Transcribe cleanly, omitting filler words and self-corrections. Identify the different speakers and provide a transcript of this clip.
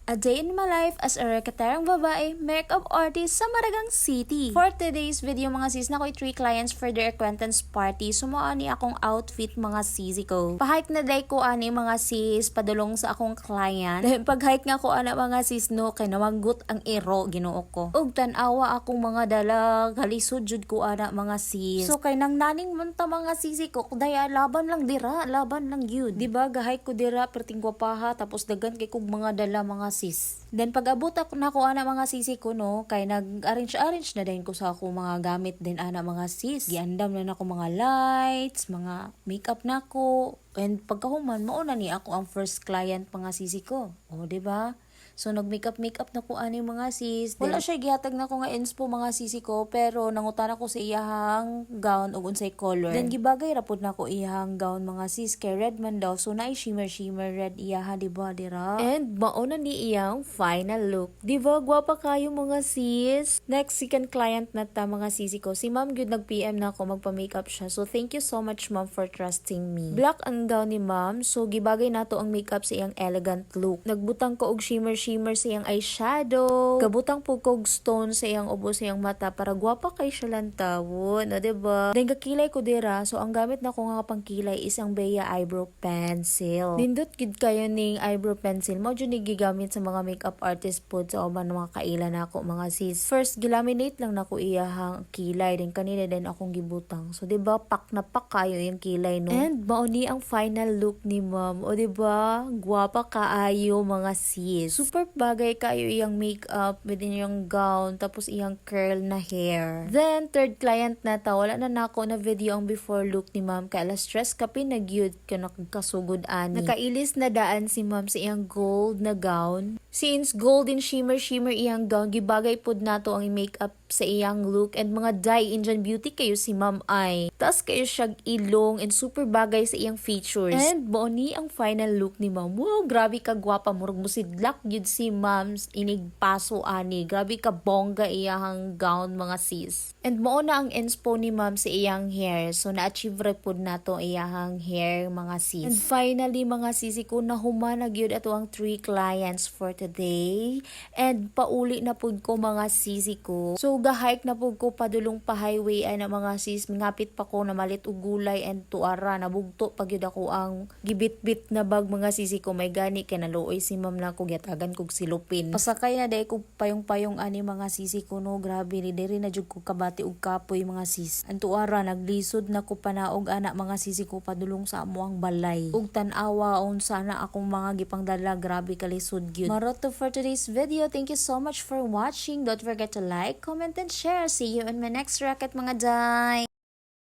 Speaker 1: A day in my life as a rekaterang babae, makeup artist sa Maragang City. For today's video mga sis, nako'y 3 clients for their acquaintance party. Sumuha ni akong outfit mga sisi ko. Pahike na day ko ani mga sis, padulong sa akong client. Dahil pag-hike nga ko ana mga sis no, kay nawagot ang ero ginuo ko. Ug tan-awa akong mga dala, halisod jud ko ana mga sis. So kay nang naning munta mga sisi ko, daya laban lang dira, laban lang yun. Diba gahike ko dira perting gwapaha, tapos dagan kay kog mga dala mga sis. Then pag-abot ako na ko ana mga sisi ko no, kay nag-arrange na din ko sa ako mga gamit din ana mga sis. Giandam na nako mga lights, mga makeup nako. And pagkahuman mauna ni ako ang first client mga sisi ko. O di ba? So nag-makeup na ko ani mga sis. Wala siya gihatag na ko nga inspo mga sisi ko, pero nangutana ko sa iyahang gown ug unsay color. Then gibagay ra pud nako iyahang gown mga sis, kay red man daw. So naay shimmer red iyaha, di ba dira? And mauna ni iyang final look. Di ba gwapa kayo mga sis? Next second client na ta mga sisi ko. Si Ma'am gyud nag-PM na ako magpa-makeup siya. So thank you so much Ma'am for trusting me. Black ang gown ni Ma'am, so gibagay nato ang makeup sa iyang elegant look. Nagbutang ko og shimmer sa iyang eyeshadow. Kabutang po kog stone sa iyang ubo sa iyang mata para gwapa kay siya lang tawon. O diba? Then kakilay ko dira. So ang gamit na ko nga pangkilay is ang Bea eyebrow pencil. Nindot gid kayo ning eyebrow pencil. Mao jud ni gigamit sa mga makeup artist po sa uban mga kaila nako mga sis. First gilaminate lang nako iyahang kilay, then kanina din akong gibutang. So diba pak na pak kayo yung kilay no. And mao ni ang final look ni Ma'am. O diba? Gwapa kaayo mga sis. Super bagay kayo iyang makeup within yung gown, tapos iyang curl na hair. Then third client na ta, wala na nako na video ang before look ni Ma'am kay alas stress kapin nagyud ka nakasugod ani. Nakailis na daan si Ma'am sa iyang gold na gown. Since golden shimmer iyang gown, gibagay pud nato ang makeup sa iyang look, and mga dye Indian beauty kayo si Ma'am ay. Tas kayo siyang ilong and super bagay sa iyang features. And mao ni ang final look ni Ma'am. Wow, grabe ka gwapa, murag musidlak gyud si Ma'am inig paso ani. Grabe ka bongga iyang gown mga sis. And mao na ang inspo ni Ma'am sa iyang hair. So na-achieve ra pud nato iyang hair mga sis. And finally mga sisi ko, nahuman na gyud ato ang 3 clients for today. And pauli na pud ko mga sisi ko. So gahike na pud ko padulong pa highway ana mga sis. Mingapit pa ko na malit og gulay and tuara. Nabugto pa gyud ako ang gibit-bit na bag mga sisi ko. May gani kay naluoy si Ma'am na ko gyatagan kog silupin. Pasakay na day kog payong-payong ani mga sisi ko no. Grabe ni diri na jud ko kabati og kapoy mga sis. Ang tuara naglisod na ko panaog ana mga sisi ko padulong sa amuang balay. Ug tan-awa unsa na akong mga gipangdala, grabe kalisod gyud. Maroto for today's video. Thank you so much for watching. Don't forget to like, comment and share. See you in my next racket mga day.